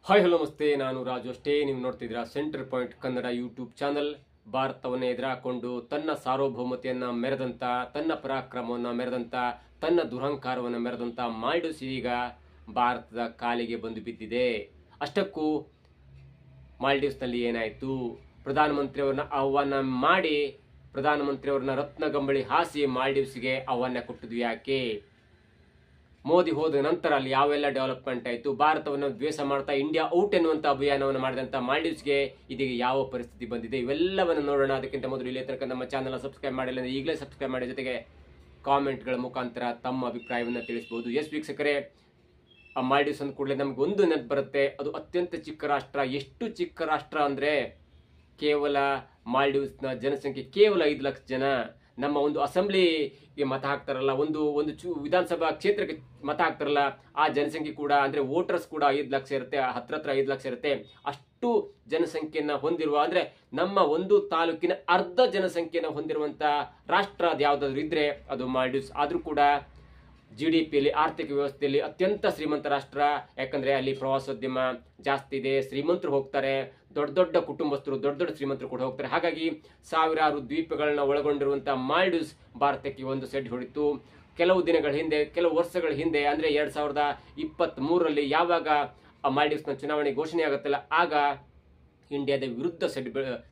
Hi hello ನಮಸ್ತೆ, ನಾನು ರಾಜು ಅಷ್ಟೇ. ನೀವು ನೋಡ್ತಿದ್ದೀರಾ centre point Kannada YouTube channel. ಭಾರತವನ್ನು ಎದುರಾಕೊಂಡು ತನ್ನ ಸಾರ್ವಭೌಮತೆಯನ್ನು ಮೆರೆದಂಥ, ತನ್ನ ಪರಾಕ್ರಮವನ್ನು ಮೆರೆದಂಥ, ತನ್ನ ದುರಹಂಕಾರವನ್ನು ಮೆರೆದಂಥ ಮಾಲ್ಡೀವ್ಸ್ ಈಗ ಭಾರತದ ಕಾಲಿಗೆ ಬಂದು ಬಿದ್ದಿದೆ. ಅಷ್ಟಕ್ಕೂ ಮಾಲ್ಡೀವ್ಸ್ನಲ್ಲಿ ಏನಾಯಿತು? ಪ್ರಧಾನಮಂತ್ರಿಯವ್ರನ್ನ ಆಹ್ವಾನ ಮಾಡಿ, ಪ್ರಧಾನಮಂತ್ರಿಯವ್ರನ್ನ ರತ್ನಗಂಬಳಿ ಹಾಸಿ ಮಾಲ್ಡೀವ್ಸ್ಗೆ ಆಹ್ವಾನ ಕೊಟ್ಟಿದ್ವಿ ಯಾಕೆ? ಮೋದಿ ಹೋದ ನಂತರ ಅಲ್ಲಿ ಯಾವೆಲ್ಲ ಡೆವಲಪ್ಮೆಂಟ್ ಆಯಿತು? ಭಾರತವನ್ನು ದ್ವೇಷ ಮಾಡ್ತಾ ಇಂಡಿಯಾ ಔಟ್ ಎನ್ನುವಂಥ ಅಭಿಯಾನವನ್ನು ಮಾಡಿದಂಥ ಮಾಲ್ಡೀವ್ಸ್ಗೆ ಇದೀಗ ಯಾವ ಪರಿಸ್ಥಿತಿ ಬಂದಿದೆ? ಇವೆಲ್ಲವನ್ನು ನೋಡೋಣ. ಅದಕ್ಕಿಂತ ಮೊದಲು ಇಲ್ಲಿ ತನಕ ನಮ್ಮ ಚಾನಲ್ ಸಬ್ಸ್ಕ್ರೈಬ್ ಮಾಡಿಲ್ಲ ಅಂದರೆ ಈಗಲೇ ಸಬ್ಸ್ಕ್ರೈಬ್ ಮಾಡಿ, ಜೊತೆಗೆ ಕಾಮೆಂಟ್ಗಳ ಮುಖಾಂತರ ತಮ್ಮ ಅಭಿಪ್ರಾಯವನ್ನು ತಿಳಿಸಬಹುದು. ವೀಕ್ಷಕರೇ, ಆ ಮಾಲ್ಡೀವ್ಸ್ ಅಂದ ಕೂಡಲೇ ನಮ್ಗೆ ಒಂದು ನೆನಪು ಬರುತ್ತೆ, ಅದು ಅತ್ಯಂತ ಚಿಕ್ಕ ರಾಷ್ಟ್ರ. ಎಷ್ಟು ಚಿಕ್ಕ ರಾಷ್ಟ್ರ ಅಂದರೆ ಕೇವಲ ಮಾಲ್ಡೀವ್ಸ್ನ ಜನಸಂಖ್ಯೆ ಕೇವಲ 5 ಲಕ್ಷ ಜನ. ನಮ್ಮ ಒಂದು ಅಸೆಂಬ್ಲಿಗೆ ಮತ ಹಾಕ್ತಾರಲ್ಲ, ಒಂದು ವಿಧಾನಸಭಾ ಕ್ಷೇತ್ರಕ್ಕೆ ಮತ ಹಾಕ್ತಾರಲ್ಲ, ಆ ಜನಸಂಖ್ಯೆ ಕೂಡ ಅಂದರೆ ವೋಟರ್ಸ್ ಕೂಡ 5 ಲಕ್ಷ ಇರುತ್ತೆ, ಹತ್ರ 5 ಲಕ್ಷ ಇರುತ್ತೆ. ಅಷ್ಟು ಜನಸಂಖ್ಯೆಯನ್ನು ಹೊಂದಿರುವ, ಅಂದರೆ ನಮ್ಮ ಒಂದು ತಾಲೂಕಿನ ಅರ್ಧ ಜನಸಂಖ್ಯೆಯನ್ನು ಹೊಂದಿರುವಂಥ ರಾಷ್ಟ್ರ ಅದು ಯಾವುದಾದ್ರೂ ಇದ್ದರೆ ಅದು ಮಾಲ್ಡೀವ್ಸ್. ಆದರೂ ಕೂಡ GDPಯಲ್ಲಿ, ಆರ್ಥಿಕ ವ್ಯವಸ್ಥೆಯಲ್ಲಿ ಅತ್ಯಂತ ಶ್ರೀಮಂತ ರಾಷ್ಟ್ರ. ಯಾಕಂದರೆ ಅಲ್ಲಿ ಪ್ರವಾಸೋದ್ಯಮ ಜಾಸ್ತಿ ಇದೆ, ಶ್ರೀಮಂತರು ಹೋಗ್ತಾರೆ, ದೊಡ್ಡ ದೊಡ್ಡ ಕುಟುಂಬಸ್ಥರು, ದೊಡ್ಡ ದೊಡ್ಡ ಶ್ರೀಮಂತರು ಕೂಡ ಹೋಗ್ತಾರೆ. ಹಾಗಾಗಿ ಸಾವಿರಾರು ದ್ವೀಪಗಳನ್ನ ಒಳಗೊಂಡಿರುವಂಥ ಮಾಲ್ಡೀವ್ಸ್ ಭಾರತಕ್ಕೆ ಒಂದು ಸೆಡ್ ಹೊಡಿತು. ಕೆಲವು ದಿನಗಳ ಹಿಂದೆ, ಕೆಲವು ವರ್ಷಗಳ ಹಿಂದೆ, ಅಂದರೆ 2023ರಲ್ಲಿ ಯಾವಾಗ ಮಾಲ್ಡೀವ್ಸ್ನ ಚುನಾವಣೆ ಘೋಷಣೆ ಆಗುತ್ತಲ್ಲ, ಆಗ ಇಂಡಿಯಾದ ವಿರುದ್ಧ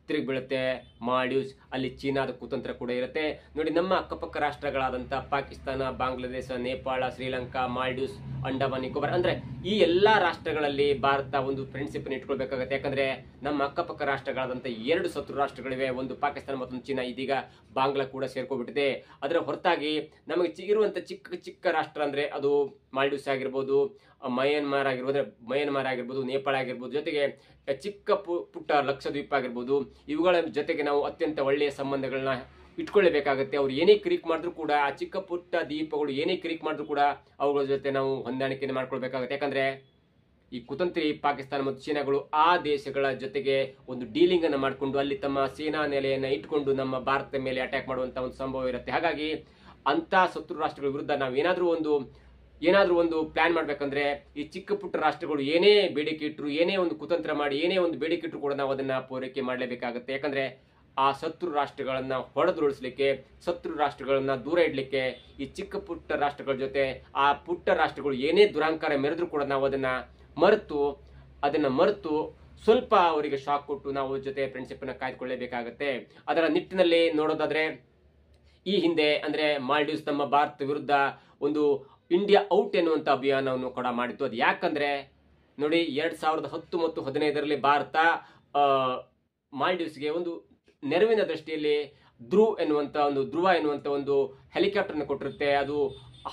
ತಿರುಗಿ ಬೀಳುತ್ತೆ ಮಾಲ್ಡೀವ್ಸ್. ಅಲ್ಲಿ ಚೀನಾದ ಕುತಂತ್ರ ಕೂಡ ಇರುತ್ತೆ. ನೋಡಿ, ನಮ್ಮ ಅಕ್ಕಪಕ್ಕ ರಾಷ್ಟ್ರಗಳಾದಂಥ ಪಾಕಿಸ್ತಾನ, ಬಾಂಗ್ಲಾದೇಶ, ನೇಪಾಳ, ಶ್ರೀಲಂಕಾ, ಮಾಲ್ಡೀವ್ಸ್, ಅಂಡಮಾನ್ ನಿಕೋಬಾರ್, ಅಂದರೆ ಈ ಎಲ್ಲ ರಾಷ್ಟ್ರಗಳಲ್ಲಿ ಭಾರತ ಒಂದು ಫ್ರೆಂಡ್ಶಿಪ್ ಇಟ್ಕೊಳ್ಬೇಕಾಗತ್ತೆ. ಯಾಕಂದರೆ ನಮ್ಮ ಅಕ್ಕಪಕ್ಕ ರಾಷ್ಟ್ರಗಳಾದಂಥ 2 ಶತ್ರು ರಾಷ್ಟ್ರಗಳಿವೆ, ಒಂದು ಪಾಕಿಸ್ತಾನ ಮತ್ತೊಂದು ಚೀನಾ. ಇದೀಗ ಬಾಂಗ್ಲಾ ಕೂಡ ಸೇರ್ಕೊಬಿಟ್ಟಿದೆ. ಅದರ ಹೊರತಾಗಿ ನಮಗೆ ಇರುವಂಥ ಚಿಕ್ಕ ಚಿಕ್ಕ ರಾಷ್ಟ್ರ ಅಂದರೆ ಅದು ಮಾಲ್ಡೀವ್ಸ್ ಆಗಿರ್ಬೋದು, ಮಯನ್ಮಾರ್ ಆಗಿರ್ಬೋದು, ನೇಪಾಳ ಆಗಿರ್ಬೋದು, ಜೊತೆಗೆ ಚಿಕ್ಕ ಪುಟ್ಟ ಲಕ್ಷದ್ವೀಪ ಆಗಿರ್ಬೋದು. ಇವುಗಳ ಜೊತೆಗೆ ನಾವು ಅತ್ಯಂತ ಒಳ್ಳೆಯ ಸಂಬಂಧಗಳನ್ನ ಇಟ್ಕೊಳ್ಳಬೇಕಾಗತ್ತೆ. ಅವ್ರು ಏನೇ ಕ್ರಿಕ್ ಮಾಡಿದ್ರು ಕೂಡ, ಆ ಚಿಕ್ಕ ಪುಟ್ಟ ದ್ವೀಪಗಳು ಏನೇ ಕ್ರಿಕ್ ಮಾಡಿದ್ರು ಕೂಡ ಅವುಗಳ ಜೊತೆ ನಾವು ಹೊಂದಾಣಿಕೆಯನ್ನು ಮಾಡ್ಕೊಳ್ಬೇಕಾಗತ್ತೆ. ಯಾಕಂದರೆ ಈ ಕುತಂತ್ರಿ ಪಾಕಿಸ್ತಾನ ಮತ್ತು ಚೀನಾಗಳು ಆ ದೇಶಗಳ ಜೊತೆಗೆ ಒಂದು ಡೀಲಿಂಗ್ ಅನ್ನು ಮಾಡಿಕೊಂಡು ಅಲ್ಲಿ ತಮ್ಮ ಸೇನಾ ನೆಲೆಯನ್ನು ಇಟ್ಕೊಂಡು ನಮ್ಮ ಭಾರತದ ಮೇಲೆ ಅಟ್ಯಾಕ್ ಮಾಡುವಂಥ ಒಂದು ಸಂಭವ ಇರುತ್ತೆ. ಹಾಗಾಗಿ ಅಂಥ ಶತ್ರು ರಾಷ್ಟ್ರಗಳ ವಿರುದ್ಧ ನಾವು ಏನಾದರೂ ಒಂದು ಪ್ಲಾನ್ ಮಾಡಬೇಕಂದ್ರೆ ಈ ಚಿಕ್ಕ ಪುಟ್ಟ ರಾಷ್ಟ್ರಗಳು ಏನೇ ಬೇಡಿಕೆ ಇಟ್ಟರು, ಏನೇ ಒಂದು ಕುತಂತ್ರ ಮಾಡಿ, ಏನೇ ಒಂದು ಬೇಡಿಕೆ ಇಟ್ಟರು ಕೂಡ ನಾವು ಅದನ್ನು ಪೂರೈಕೆ ಮಾಡಲೇಬೇಕಾಗುತ್ತೆ. ಯಾಕಂದರೆ ಆ ಶತ್ರು ರಾಷ್ಟ್ರಗಳನ್ನು ಹೊಡೆದುರುಳಿಸಲಿಕ್ಕೆ, ಶತ್ರು ರಾಷ್ಟ್ರಗಳನ್ನು ದೂರ ಇಡಲಿಕ್ಕೆ ಈ ಚಿಕ್ಕ ಪುಟ್ಟ ರಾಷ್ಟ್ರಗಳ ಜೊತೆ ಆ ಪುಟ್ಟ ರಾಷ್ಟ್ರಗಳು ಏನೇ ದುರಹಂಕಾರ ಮೆರೆದ್ರೂ ಕೂಡ ನಾವು ಅದನ್ನು ಮರೆತು ಸ್ವಲ್ಪ ಅವರಿಗೆ ಶಾಕ್ ಕೊಟ್ಟು ನಾವು ಜೊತೆ ಫ್ರೆಂಡ್ಶಿಪ್ಪನ್ನು ಕಾಯ್ದುಕೊಳ್ಳಲೇಬೇಕಾಗತ್ತೆ. ಅದರ ನಿಟ್ಟಿನಲ್ಲಿ ನೋಡೋದಾದರೆ ಈ ಹಿಂದೆ ಅಂದರೆ ಮಾಲ್ಡೀವ್ಸ್ ನಮ್ಮ ಭಾರತ ವಿರುದ್ಧ ಒಂದು ಇಂಡಿಯಾ ಔಟ್ ಎನ್ನುವಂಥ ಅಭಿಯಾನವನ್ನು ಕೂಡ ಮಾಡಿತ್ತು. ಅದು ಯಾಕಂದರೆ ನೋಡಿ, 2010 ಮತ್ತು 2015ರಲ್ಲಿ ಭಾರತ ಮಾಲ್ಡೀವ್ಸ್ಗೆ ಒಂದು ನೆರವಿನ ದೃಷ್ಟಿಯಲ್ಲಿ ಧ್ರುವ ಎನ್ನುವಂಥ ಒಂದು ಹೆಲಿಕಾಪ್ಟರ್ನ ಕೊಟ್ಟಿರುತ್ತೆ. ಅದು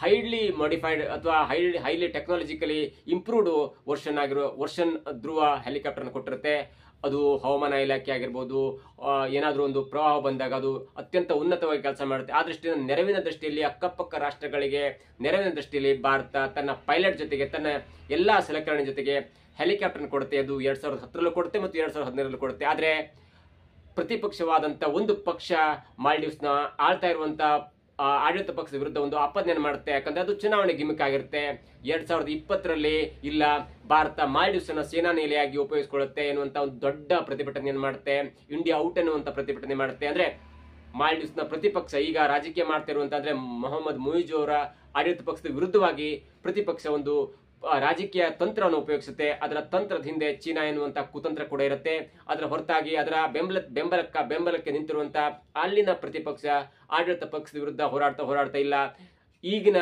ಹೈಲಿ ಮಾಡಿಫೈಡ್ ಅಥವಾ ಹೈಲಿ ಟೆಕ್ನಾಲಜಿಕಲಿ ಇಂಪ್ರೂವ್ಡ್ ವರ್ಷನ್ ಧ್ರುವ ಹೆಲಿಕಾಪ್ಟರ್ನ ಕೊಟ್ಟಿರುತ್ತೆ. ಅದು ಹವಾಮಾನ ಇಲಾಖೆ ಆಗಿರ್ಬೋದು, ಏನಾದರೂ ಒಂದು ಪ್ರವಾಹ ಬಂದಾಗ ಅದು ಅತ್ಯಂತ ಉನ್ನತವಾಗಿ ಕೆಲಸ ಮಾಡುತ್ತೆ. ಆ ದೃಷ್ಟಿಯಿಂದ ನೆರವಿನ ದೃಷ್ಟಿಯಲ್ಲಿ, ಅಕ್ಕಪಕ್ಕ ರಾಷ್ಟ್ರಗಳಿಗೆ ನೆರವಿನ ದೃಷ್ಟಿಯಲ್ಲಿ ಭಾರತ ತನ್ನ ಪೈಲಟ್ ಜೊತೆಗೆ, ತನ್ನ ಎಲ್ಲ ಸಲಕರಣೆ ಜೊತೆಗೆ ಹೆಲಿಕಾಪ್ಟರ್ನ ಕೊಡುತ್ತೆ. ಅದು 2010ರಲ್ಲೂ ಕೊಡುತ್ತೆ ಮತ್ತು 2015ರಲ್ಲೂ ಕೊಡುತ್ತೆ. ಆದರೆ ಪ್ರತಿಪಕ್ಷವಾದಂಥ ಒಂದು ಪಕ್ಷ ಮಾಲ್ಡೀವ್ಸ್ನ ಆಳ್ತಾ ಇರುವಂಥ ಆಡಳಿತ ಪಕ್ಷದ ವಿರುದ್ಧ ಒಂದು ಆಪಾದನೆಯನ್ನು ಮಾಡುತ್ತೆ. ಯಾಕಂದರೆ ಅದು ಚುನಾವಣೆ ಗಿಮಿಕ್ ಆಗಿರುತ್ತೆ. 2020ರಲ್ಲಿ ಇಲ್ಲ, ಭಾರತ ಮಾಲ್ಡೀವ್ಸ್ ಅನ್ನು ಸೇನಾ ನೆಲೆಯಾಗಿ ಉಪಯೋಗಿಸಿಕೊಳ್ಳುತ್ತೆ ಎನ್ನುವಂಥ ಒಂದು ದೊಡ್ಡ ಪ್ರತಿಭಟನೆಯನ್ನು ಮಾಡುತ್ತೆ. ಇಂಡಿಯಾ ಔಟ್ ಎನ್ನುವಂಥ ಪ್ರತಿಭಟನೆ ಮಾಡುತ್ತೆ. ಅಂದರೆ ಮಾಲ್ಡೀವ್ಸ್ನ ಪ್ರತಿಪಕ್ಷ ಈಗ ರಾಜಕೀಯ ಮಾಡ್ತಾ ಇರುವಂಥ, ಅಂದರೆ ಮೊಹಮ್ಮದ್ ಮುಯಿಜ್ ಅವರ ಆಡಳಿತ ಪಕ್ಷದ ವಿರುದ್ಧವಾಗಿ ಪ್ರತಿಪಕ್ಷ ಒಂದು ರಾಜಕೀಯ ತಂತ್ರವನ್ನು ಉಪಯೋಗಿಸುತ್ತೆ. ಅದರ ತಂತ್ರದ ಹಿಂದೆ ಚೀನಾ ಎನ್ನುವಂಥ ಕುತಂತ್ರ ಕೂಡ ಇರುತ್ತೆ. ಅದರ ಹೊರತಾಗಿ ಅದರ ಬೆಂಬಲಕ್ಕೆ ನಿಂತಿರುವಂಥ ಅಲ್ಲಿನ ಪ್ರತಿಪಕ್ಷ ಆಡಳಿತ ಪಕ್ಷದ ವಿರುದ್ಧ ಹೋರಾಡ್ತಾ ಇಲ್ಲ. ಈಗಿನ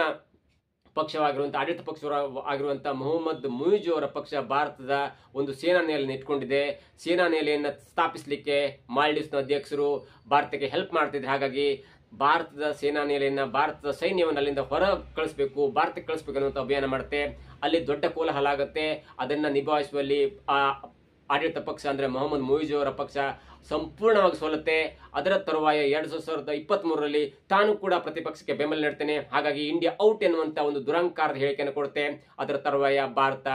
ಪಕ್ಷವಾಗಿರುವಂಥ ಆಡಳಿತ ಪಕ್ಷ ಆಗಿರುವಂಥ ಮೊಹಮ್ಮದ್ ಮುಯಿಜ್ ಅವರ ಪಕ್ಷ ಭಾರತದ ಒಂದು ಸೇನಾ ನೆಲೆಯನ್ನು ಇಟ್ಕೊಂಡಿದೆ. ಸೇನಾ ನೆಲೆಯನ್ನು ಸ್ಥಾಪಿಸಲಿಕ್ಕೆ ಮಾಲ್ಡೀವ್ಸ್ನ ಅಧ್ಯಕ್ಷರು ಭಾರತಕ್ಕೆ ಹೆಲ್ಪ್ ಮಾಡ್ತಿದ್ದಾರೆ. ಹಾಗಾಗಿ ಭಾರತದ ಸೇನಾ ನೆಲೆಯನ್ನು, ಭಾರತದ ಸೈನ್ಯವನ್ನು ಅಲ್ಲಿಂದ ಹೊರ ಭಾರತಕ್ಕೆ ಕಳಿಸ್ಬೇಕು ಅನ್ನುವಂಥ ಅಭಿಯಾನ ಮಾಡುತ್ತೆ. ಅಲ್ಲಿ ದೊಡ್ಡ ಕೋಲಾಹಲ ಆಗುತ್ತೆ. ಅದನ್ನು ನಿಭಾಯಿಸುವಲ್ಲಿ ಆಡಳಿತ ಪಕ್ಷ ಅಂದರೆ ಮೊಹಮ್ಮದ್ ಮುಯಿಜ್ ಅವರ ಪಕ್ಷ ಸಂಪೂರ್ಣವಾಗಿ ಸೋಲುತ್ತೆ. ಅದರ ತರುವಾಯ 2023ರಲ್ಲಿ ತಾನು ಕೂಡ ಪ್ರತಿಪಕ್ಷಕ್ಕೆ ಬೆಂಬಲ ನೀಡ್ತೇನೆ, ಹಾಗಾಗಿ ಇಂಡಿಯಾ ಔಟ್ ಎನ್ನುವಂಥ ಒಂದು ದುರಹಂಕಾರದ ಹೇಳಿಕೆಯನ್ನು ಕೊಡುತ್ತೆ. ಅದರ ತರುವಾಯ ಭಾರತ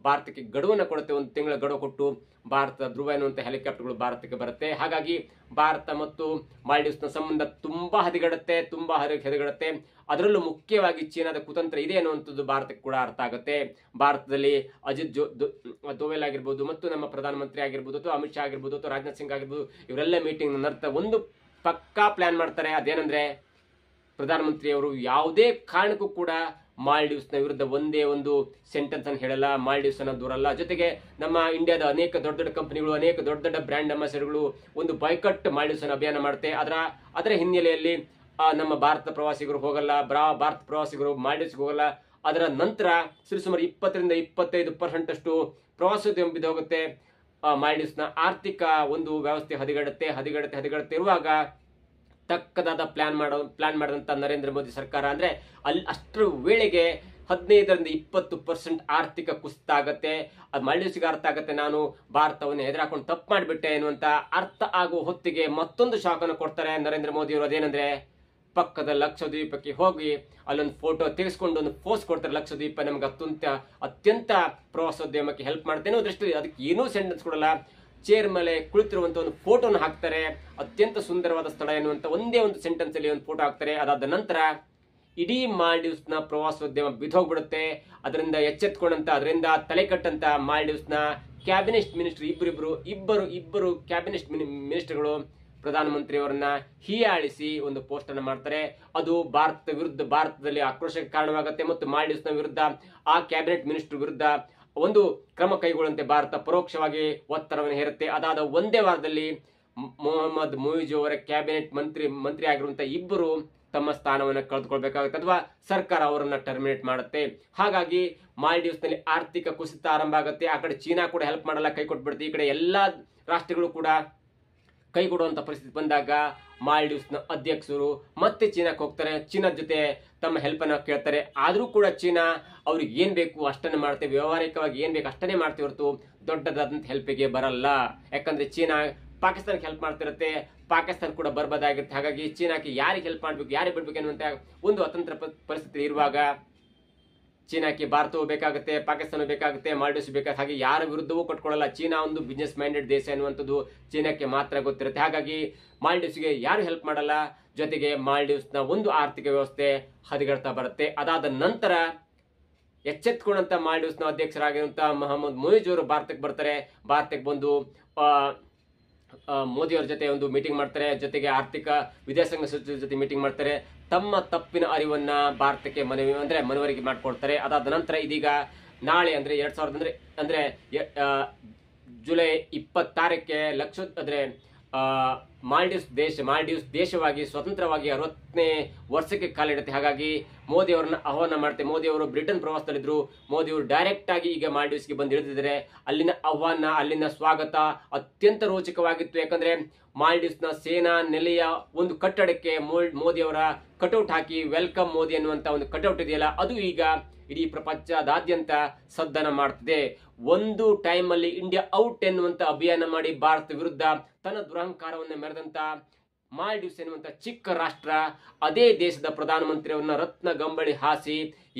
ಭಾರತಕ್ಕೆ ಗಡುವನ್ನು ಕೊಡುತ್ತೆ. ಒಂದು ತಿಂಗಳ ಗಡುವು ಕೊಟ್ಟು ಭಾರತ ಧ್ರುವ ಎನ್ನುವಂಥ ಹೆಲಿಕಾಪ್ಟರ್ಗಳು ಭಾರತಕ್ಕೆ ಬರುತ್ತೆ. ಹಾಗಾಗಿ ಭಾರತ ಮತ್ತು ಮಾಲ್ಡೀವ್ಸ್ನ ಸಂಬಂಧ ತುಂಬಾ ಹದಗೆಡುತ್ತೆ, ತುಂಬಾ ಹದಗೆಡುತ್ತೆ. ಅದರಲ್ಲೂ ಮುಖ್ಯವಾಗಿ ಚೀನಾದ ಕುತಂತ್ರ ಇದೆ ಅನ್ನುವಂಥದ್ದು ಭಾರತಕ್ಕೆ ಕೂಡ ಅರ್ಥ ಆಗುತ್ತೆ. ಭಾರತದಲ್ಲಿ ಅಜಿತ್ ದೋವೆಲ್ ಆಗಿರ್ಬೋದು ಮತ್ತು ನಮ್ಮ ಪ್ರಧಾನಮಂತ್ರಿ ಆಗಿರ್ಬೋದು ಅಥವಾ ಅಮಿತ್ ಶಾ ಆಗಿರ್ಬೋದು ಅಥವಾ ರಾಜನಾಥ್ ಸಿಂಗ್ ಆಗಿರ್ಬೋದು, ಇವರೆಲ್ಲ ಮೀಟಿಂಗ್ ನಡೆಸ್ತಾ ಒಂದು ಪಕ್ಕಾ ಪ್ಲಾನ್ ಮಾಡ್ತಾರೆ. ಅದೇನಂದ್ರೆ ಪ್ರಧಾನಮಂತ್ರಿಯವರು ಯಾವುದೇ ಕಾರಣಕ್ಕೂ ಕೂಡ ಮಾಲ್ಡೀವ್ಸ್ನ ವಿರುದ್ಧ ಒಂದೇ ಒಂದು ಸೆಂಟೆನ್ಸ್ ಅನ್ನು ಹೇಳಲ್ಲ, ಮಾಲ್ಡೀವ್ಸ್ ಅನ್ನ ದೂರಲ್ಲ. ಜೊತೆಗೆ ನಮ್ಮ ಇಂಡಿಯಾದ ಅನೇಕ ದೊಡ್ಡ ದೊಡ್ಡ ಕಂಪನಿಗಳು, ಅನೇಕ ದೊಡ್ಡ ದೊಡ್ಡ ಬ್ರ್ಯಾಂಡ್ ಅಂಬಾಸಿಡರ್ಗಳು ಒಂದು ಬಾಯ್ಕಟ್ ಮಾಲ್ಡೀವ್ಸ್ ಅನ್ನು ಅಭಿಯಾನ ಮಾಡುತ್ತೆ. ಅದರ ಹಿನ್ನೆಲೆಯಲ್ಲಿ ನಮ್ಮ ಭಾರತ ಪ್ರವಾಸಿಗರು ಹೋಗಲ್ಲ, ಭಾರತ ಪ್ರವಾಸಿಗರು ಮಾಲ್ಡೀವ್ಸ್ಗೆ ಹೋಗಲ್ಲ. ಅದರ ನಂತರ ಸರಿಸುಮಾರು 20-25% ಅಷ್ಟು ಪ್ರವಾಸೋದ್ಯಮ ಬಿದ್ದೋಗುತ್ತೆ. ಮಾಲ್ಡೀವ್ಸ್ನ ಆರ್ಥಿಕ ಒಂದು ವ್ಯವಸ್ಥೆ ಹದಗೆಡುತ್ತೆ ಇರುವಾಗ ತಕ್ಕದಾದ ಪ್ಲಾನ್ ಮಾಡಿದಂತ ನರೇಂದ್ರ ಮೋದಿ ಸರ್ಕಾರ ಅಂದ್ರೆ ಅಲ್ಲಿ ಅಷ್ಟರ ವೇಳೆಗೆ 15-20% ಆರ್ಥಿಕ ಕುಸಿತ ಆಗತ್ತೆ. ಅದು ಮಾಲ್ಡೀವ್ಸ್ಗೆ ಅರ್ಥ ಆಗತ್ತೆ, ನಾನು ಭಾರತವನ್ನು ಎದುರಾಕೊಂಡು ತಪ್ಪು ಮಾಡಿಬಿಟ್ಟೆ ಎನ್ನುವಂತ ಅರ್ಥ ಆಗುವ ಹೊತ್ತಿಗೆ ಮತ್ತೊಂದು ಶಾಕ್ ಅನ್ನು ಕೊಡ್ತಾರೆ ನರೇಂದ್ರ ಮೋದಿ ಅವರು. ಅದೇನಂದ್ರೆ ಪಕ್ಕದ ಲಕ್ಷದ್ವೀಪಕ್ಕೆ ಹೋಗಿ ಅಲ್ಲೊಂದು ಫೋಟೋ ತೆಗೆಸ್ಕೊಂಡು ಒಂದು ಪೋಸ್ಟ್ ಕೊಡ್ತಾರೆ. ಲಕ್ಷದ್ವೀಪ ನಮ್ಗೆ ಅತ್ಯಂತ ಪ್ರವಾಸೋದ್ಯಮಕ್ಕೆ ಹೆಲ್ಪ್ ಮಾಡುತ್ತೆ ಅನ್ನೋ ದೃಷ್ಟಿಯಲ್ಲಿ ಅದಕ್ಕೆ ಏನೂ ಸೆಂಟೆನ್ಸ್ ಕೊಡಲ್ಲ. ಚೇರ್ ಮೇಲೆ ಕುಳಿತಿರುವಂತ ಒಂದು ಫೋಟೋನ ಹಾಕ್ತಾರೆ, ಅತ್ಯಂತ ಸುಂದರವಾದ ಸ್ಥಳ ಎನ್ನುವಂತ ಒಂದೇ ಒಂದು ಸೆಂಟೆನ್ಸ್ ಅಲ್ಲಿ ಒಂದು ಫೋಟೋ ಹಾಕ್ತಾರೆ. ಅದಾದ ನಂತರ ಇಡೀ ಮಾಲ್ಡೀವ್ಸ್ನ ಪ್ರವಾಸೋದ್ಯಮ ಬಿದ್ದೋಗ್ಬಿಡುತ್ತೆ. ಅದರಿಂದ ಎಚ್ಚೆತ್ಕೊಂಡಂತ, ಅದರಿಂದ ತಲೆ ಕಟ್ಟಂತ ಮಾಲ್ಡೀವ್ಸ್ನ ಕ್ಯಾಬಿನೆಟ್ ಮಿನಿಸ್ಟರ್ ಇಬ್ಬರು ಕ್ಯಾಬಿನೆಟ್ ಮಿನಿಸ್ಟರ್ಗಳು ಪ್ರಧಾನಮಂತ್ರಿಯವರನ್ನ ಹೀಯಾಳಿಸಿ ಒಂದು ಪೋಸ್ಟ್ ಅನ್ನು ಮಾಡ್ತಾರೆ. ಅದು ಭಾರತದಲ್ಲಿ ಆಕ್ರೋಶಕ್ಕೆ ಕಾರಣವಾಗುತ್ತೆ ಮತ್ತು ಮಾಲ್ಡೀವ್ಸ್ನ ವಿರುದ್ಧ ಆ ಕ್ಯಾಬಿನೆಟ್ ಮಿನಿಸ್ಟರ್ ವಿರುದ್ಧ ಒಂದು ಕ್ರಮ ಕೈಗೊಳ್ಳುವಂತೆ ಭಾರತ ಪರೋಕ್ಷವಾಗಿ ಒತ್ತಡವನ್ನು ಹೇರುತ್ತೆ. ಅದಾದ ಒಂದೇ ವಾರದಲ್ಲಿ ಮೊಹಮ್ಮದ್ ಮೊಯಿಜು ಅವರ ಕ್ಯಾಬಿನೆಟ್ ಮಂತ್ರಿ ಆಗಿರುವಂತಹ ಇಬ್ಬರು ತಮ್ಮ ಸ್ಥಾನವನ್ನು ಕಳೆದುಕೊಳ್ಬೇಕಾಗುತ್ತೆ ಅಥವಾ ಸರ್ಕಾರ ಅವರನ್ನ ಟರ್ಮಿನೇಟ್ ಮಾಡುತ್ತೆ. ಹಾಗಾಗಿ ಮಾಲ್ಡೀವ್ಸ್ ನಲ್ಲಿ ಆರ್ಥಿಕ ಕುಸಿತ ಆರಂಭ ಆಗುತ್ತೆ. ಆ ಕಡೆ ಚೀನಾ ಕೂಡ ಹೆಲ್ಪ್ ಮಾಡಲ್ಲ, ಕೈ ಕೊಟ್ಬಿಡುತ್ತೆ. ಈ ಕಡೆ ಎಲ್ಲಾ ರಾಷ್ಟ್ರಗಳು ಕೂಡ ಕೈ ಕೊಡುವಂತ ಪರಿಸ್ಥಿತಿ ಬಂದಾಗ ಮಾಲ್ಡೀವ್ಸ್ನ ಅಧ್ಯಕ್ಷರು ಮತ್ತೆ ಚೀನಾಕ್ಕೆ ಹೋಗ್ತಾರೆ. ಚೀನಾದ ಜೊತೆ ತಮ್ಮ ಹೆಲ್ಪ್ ಅನ್ನ ಕೇಳ್ತಾರೆ. ಆದ್ರೂ ಕೂಡ ಚೀನಾ ಅವ್ರಿಗೆ ಏನ್ ಬೇಕು ಅಷ್ಟನ್ನೇ ಮಾಡ್ತೇವೆ, ವ್ಯವಹಾರಿಕವಾಗಿ ಏನ್ ಬೇಕು ಅಷ್ಟನ್ನೇ ಮಾಡ್ತೇವೆ ಹೊರತು ದೊಡ್ಡದಾದಂತ ಹೆಲ್ಪಿಗೆ ಬರಲ್ಲ. ಯಾಕಂದ್ರೆ ಚೀನಾ ಪಾಕಿಸ್ತಾನಕ್ಕೆ ಹೆಲ್ಪ್ ಮಾಡ್ತಿರುತ್ತೆ, ಪಾಕಿಸ್ತಾನ ಕೂಡ ಬರ್ಬಾದಾಗಿರುತ್ತೆ. ಹಾಗಾಗಿ ಚೀನಾಕ್ಕೆ ಯಾರಿಗೆ ಹೆಲ್ಪ್ ಮಾಡ್ಬೇಕು, ಯಾರಿಗೆ ಬಿಡ್ಬೇಕು ಅನ್ನುವಂತ ಒಂದು ಅತಂತ್ರ ಪರಿಸ್ಥಿತಿ ಇರುವಾಗ ಚೀನಾಕ್ಕೆ ಭಾರತವೂ ಬೇಕಾಗುತ್ತೆ, ಪಾಕಿಸ್ತಾನ ಬೇಕಾಗುತ್ತೆ, ಮಾಲ್ಡೀವ್ಸ್ ಬೇಕಾಗುತ್ತೆ. ಹಾಗೆ ಯಾರ ವಿರುದ್ಧವೂ ಕೊಟ್ಕೊಳ್ಳಲ್ಲ. ಚೀನಾ ಒಂದು ಬಿಸ್ನೆಸ್ ಮೈಂಡೆಡ್ ದೇಶ ಎನ್ನುವಂಥದ್ದು ಚೀನಾಕ್ಕೆ ಮಾತ್ರ ಗೊತ್ತಿರುತ್ತೆ. ಹಾಗಾಗಿ ಮಾಲ್ಡೀವ್ಸ್ಗೆ ಯಾರು ಹೆಲ್ಪ್ ಮಾಡಲ್ಲ. ಜೊತೆಗೆ ಮಾಲ್ಡೀವ್ಸ್ನ ಒಂದು ಆರ್ಥಿಕ ವ್ಯವಸ್ಥೆ ಹದಗೆಡ್ತಾ ಬರುತ್ತೆ. ಅದಾದ ನಂತರ ಎಚ್ಚೆತ್ಕೊಂಡಂತ ಮಾಲ್ಡೀವ್ಸ್ನ ಅಧ್ಯಕ್ಷರಾಗಿರುವಂತಹ ಮೊಹಮ್ಮದ್ ಮೊಯಿಜ್ ಅವರು ಭಾರತಕ್ಕೆ ಬರ್ತಾರೆ. ಭಾರತಕ್ಕೆ ಬಂದು ಮೋದಿಯವರ ಜೊತೆ ಒಂದು ಮೀಟಿಂಗ್ ಮಾಡ್ತಾರೆ. ಜೊತೆಗೆ ಆರ್ಥಿಕ ವಿದೇಶಾಂಗ ಸಚಿವರ ಜೊತೆ ಮೀಟಿಂಗ್ ಮಾಡ್ತಾರೆ. ತಮ್ಮ ತಪ್ಪಿನ ಅರಿವನ್ನ ಭಾರತಕ್ಕೆ ಮನವರಿಕೆ ಮಾಡಿಕೊಡ್ತಾರೆ. ಅದಾದ ನಂತರ ಇದೀಗ ನಾಳೆ ಅಂದ್ರೆ ಜುಲೈ 26ಕ್ಕೆ ಮಾಲ್ಡೀವ್ಸ್ ದೇಶವಾಗಿ ಸ್ವತಂತ್ರವಾಗಿ 60ನೇ ವರ್ಷಕ್ಕೆ ಕಾಲಿಡುತ್ತೆ. ಹಾಗಾಗಿ ಮೋದಿ ಅವರನ್ನ ಆಹ್ವಾನ ಮಾಡುತ್ತೆ. ಮೋದಿ ಅವರು ಬ್ರಿಟನ್ ಪ್ರವಾಸದಲ್ಲಿದ್ರು. ಮೋದಿ ಅವರು ಡೈರೆಕ್ಟ್ ಆಗಿ ಈಗ ಮಾಲ್ಡೀವ್ಸ್ಗೆ ಬಂದು ಇಳಿದಿದ್ದಾರೆ. ಅಲ್ಲಿನ ಆಹ್ವಾನ, ಅಲ್ಲಿನ ಸ್ವಾಗತ ಅತ್ಯಂತ ರೋಚಕವಾಗಿತ್ತು. ಯಾಕಂದ್ರೆ ಮಾಲ್ಡೀವ್ಸ್ನ ಸೇನಾ ನೆಲೆಯ ಒಂದು ಕಟ್ಟಡಕ್ಕೆ ಮೋದಿ ಅವರ ಕಟೌಟ್ ಹಾಕಿ ವೆಲ್ಕಮ್ ಮೋದಿ ಅನ್ನುವಂತ ಒಂದು ಕಟೌಟ್ ಇದೆಯಲ್ಲ, ಅದು ಈಗ ಇಡೀ ಪ್ರಪಂಚದಾದ್ಯಂತ ಸದ್ದನ ಮಾಡ್ತಿದೆ. ಒಂದು ಟೈಮ್ ಅಲ್ಲಿ ಇಂಡಿಯಾ ಔಟ್ ಎನ್ನುವಂತ ಅಭಿಯಾನ ಮಾಡಿ ಭಾರತ ವಿರುದ್ಧ ತನ್ನ ದುರಹಂಕಾರವನ್ನು ಮೆರೆದಂತ ಮಾಲ್ಡೀವ್ಸ್ ಎನ್ನುವಂತ ಚಿಕ್ಕ ರಾಷ್ಟ್ರ ಅದೇ ದೇಶದ ಪ್ರಧಾನಮಂತ್ರಿಯವರನ್ನ ರತ್ನ ಗಂಬಳಿ ಹಾಸಿ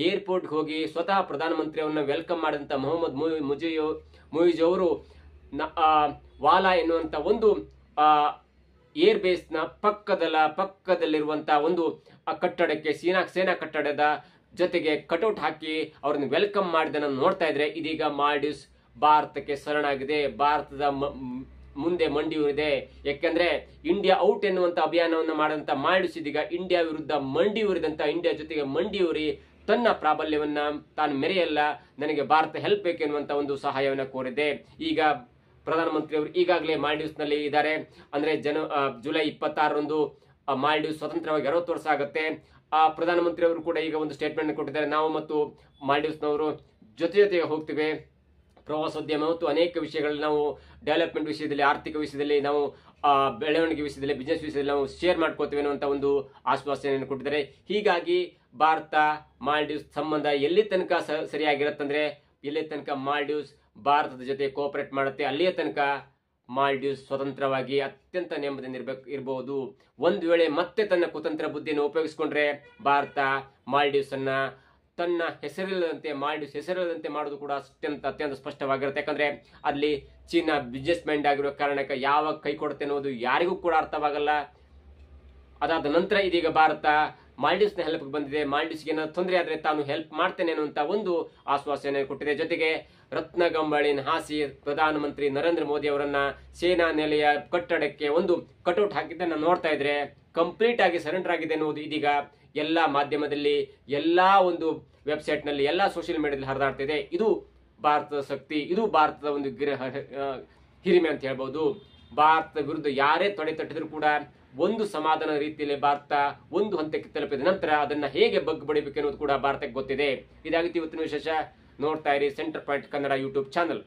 ಏರ್ಪೋರ್ಟ್ಗೆ ಹೋಗಿ ಸ್ವತಃ ಪ್ರಧಾನಮಂತ್ರಿಯವರನ್ನ ವೆಲ್ಕಮ್ ಮಾಡಿದಂತ ಮೊಹಮ್ಮದ್ ಮೊಯಿಜ್ ಅವರು ವಾಲಾ ಎನ್ನುವಂತ ಒಂದು ಏರ್ ಬೇಸ್ ನ ಪಕ್ಕದಲ್ಲಿರುವಂತಹ ಒಂದು ಕಟ್ಟಡಕ್ಕೆ ಸೇನಾ ಕಟ್ಟಡದ ಜೊತೆಗೆ ಕಟೌಟ್ ಹಾಕಿ ಅವ್ರನ್ನ ವೆಲ್ಕಮ್ ಮಾಡಿದನ್ನು ನೋಡ್ತಾ ಇದ್ರೆ ಇದೀಗ ಮಾಲ್ಡೀವ್ಸ್ ಭಾರತಕ್ಕೆ ಶರಣಾಗಿದೆ. ಭಾರತದ ಮುಂದೆ ಮಂಡಿಯೂರಿದೆ. ಯಾಕಂದ್ರೆ ಇಂಡಿಯಾ ಔಟ್ ಎನ್ನುವಂತ ಅಭಿಯಾನವನ್ನು ಮಾಡಿದಂತ ಮಾಲ್ಡೀವ್ಸ್ ಇದೀಗ ಇಂಡಿಯಾ ವಿರುದ್ಧ ಮಂಡಿಯೂರಿದಂತ, ಇಂಡಿಯಾ ಜೊತೆಗೆ ಮಂಡಿಯೂರಿ ತನ್ನ ಪ್ರಾಬಲ್ಯವನ್ನ ತಾನು ಮೆರೆಯಲ್ಲ, ನನಗೆ ಭಾರತ ಹೆಲ್ಪ್ ಬೇಕೆನ್ನುವಂತ ಒಂದು ಸಹಾಯವನ್ನ ಕೋರಿದೆ. ಈಗ ಪ್ರಧಾನಮಂತ್ರಿ ಅವರು ಈಗಾಗಲೇ ಮಾಲ್ಡೀವ್ಸ್ ನಲ್ಲಿ ಇದ್ದಾರೆ. ಅಂದ್ರೆ ಜುಲೈ 26ರಂದು ಮಾಲ್ಡೀವ್ಸ್ ಸ್ವತಂತ್ರವಾಗಿ 60 ವರ್ಷ ಆಗುತ್ತೆ. ಪ್ರಧಾನಮಂತ್ರಿ ಅವರು ಕೂಡ ಈಗ ಒಂದು ಸ್ಟೇಟ್ಮೆಂಟ್ ಕೊಟ್ಟಿದ್ದಾರೆ. ನಾವು ಮತ್ತು ಮಾಲ್ಡೀವ್ಸ್ನವರು ಜೊತೆಗೆ ಹೋಗ್ತಿವೆ. ಪ್ರವಾಸೋದ್ಯಮ ಮತ್ತು ಅನೇಕ ವಿಷಯಗಳಲ್ಲಿ ನಾವು ಡೆವಲಪ್ಮೆಂಟ್ ವಿಷಯದಲ್ಲಿ, ಆರ್ಥಿಕ ವಿಷಯದಲ್ಲಿ, ನಾವು ಬೆಳವಣಿಗೆ ವಿಷಯದಲ್ಲಿ, ಬಿಸ್ನೆಸ್ ವಿಷಯದಲ್ಲಿ ನಾವು ಶೇರ್ ಮಾಡ್ಕೋತೀವಿ ಅನ್ನುವಂಥ ಒಂದು ಆಶ್ವಾಸನೆಯನ್ನು ಕೊಟ್ಟಿದ್ದಾರೆ. ಹೀಗಾಗಿ ಭಾರತ ಮಾಲ್ಡೀವ್ಸ್ ಸಂಬಂಧ ಎಲ್ಲಿ ತನಕ ಸರಿಯಾಗಿರುತ್ತಂದ್ರೆ ಎಲ್ಲಿ ತನಕ ಮಾಲ್ಡೀವ್ಸ್ ಭಾರತದ ಜೊತೆ ಕೋಆಪರೇಟ್ ಮಾಡುತ್ತೆ ಅಲ್ಲಿಯ ತನಕ ಮಾಲ್ಡೀವ್ಸ್ ಸ್ವತಂತ್ರವಾಗಿ ಅತ್ಯಂತ ನೆಮ್ಮದಿಯಿಂದ ಇರಬಹುದು. ಒಂದು ವೇಳೆ ಮತ್ತೆ ತನ್ನ ಕುತಂತ್ರ ಬುದ್ಧಿಯನ್ನು ಉಪಯೋಗಿಸಿಕೊಂಡ್ರೆ ಭಾರತ ಮಾಲ್ಡೀವ್ಸ್ ಅನ್ನ ತನ್ನ ಹೆಸರಿಲ್ಲದಂತೆ ಮಾಡೋದು ಕೂಡ ಅತ್ಯಂತ ಸ್ಪಷ್ಟವಾಗಿರುತ್ತೆ. ಯಾಕಂದ್ರೆ ಅಲ್ಲಿ ಚೀನಾ ಬಿಸ್ನೆಸ್ ಮೈಂಡ್ ಆಗಿರೋ ಕಾರಣಕ್ಕೆ ಯಾವಾಗ ಕೈ ಕೊಡುತ್ತೆ ಅನ್ನೋದು ಯಾರಿಗೂ ಕೂಡ ಅರ್ಥವಾಗಲ್ಲ. ಅದಾದ ನಂತರ ಇದೀಗ ಭಾರತ ಮಾಲ್ಡೀವ್ಸ್ನ ಹೆಲ್ಪ್ ಬಂದಿದೆ. ಮಾಲ್ಡೀವ್ಸ್ಗೆ ಏನಾದ್ರು ತೊಂದರೆ ಆದ್ರೆ ತಾನು ಹೆಲ್ಪ್ ಮಾಡ್ತೇನೆ ಅನ್ನುವಂತ ಒಂದು ಆಶ್ವಾಸನೆ ಕೊಟ್ಟಿದೆ. ಜೊತೆಗೆ ರತ್ನಗಂಬಳಿನ ಹಾಸಿ ಪ್ರಧಾನಮಂತ್ರಿ ನರೇಂದ್ರ ಮೋದಿ ಅವರನ್ನ ಸೇನಾ ನೆಲೆಯ ಕಟ್ಟಡಕ್ಕೆ ಒಂದು ಕಟೌಟ್ ಹಾಕಿದ್ದನ್ನ ನೋಡ್ತಾ ಇದ್ರೆ ಕಂಪ್ಲೀಟ್ ಆಗಿ ಸರೆಂಡರ್ ಆಗಿದೆ ಅನ್ನೋದು ಇದೀಗ ಎಲ್ಲಾ ಮಾಧ್ಯಮದಲ್ಲಿ, ಎಲ್ಲಾ ಒಂದು ವೆಬ್ಸೈಟ್ ನಲ್ಲಿ, ಎಲ್ಲಾ ಸೋಷಿಯಲ್ ಮೀಡಿಯಾದಲ್ಲಿ ಹರಿದಾಡ್ತಿದೆ. ಇದು ಭಾರತದ ಶಕ್ತಿ, ಇದು ಭಾರತದ ಒಂದು ಹಿರಿಮೆ ಅಂತ ಹೇಳ್ಬಹುದು. ಭಾರತದ ವಿರುದ್ಧ ಯಾರೇ ತೊಡೆ ತಟ್ಟಿದ್ರು ಕೂಡ ಒಂದು ಸಮಾಧಾನ ರೀತಿಯಲ್ಲಿ ಭಾರತ ಒಂದು ಹಂತಕ್ಕೆ ತಲುಪಿದ ನಂತರ ಅದನ್ನ ಹೇಗೆ ಬಡಿಬೇಕು ಅನ್ನೋದು ಕೂಡ ಭಾರತಕ್ಕೆ ಗೊತ್ತಿದೆ. ಇದಾಗಿತ್ತು ಇವತ್ತಿನ ವಿಶೇಷ. ನೋಡ್ತಾ ಇರಿ centre point Kannada YouTube channel.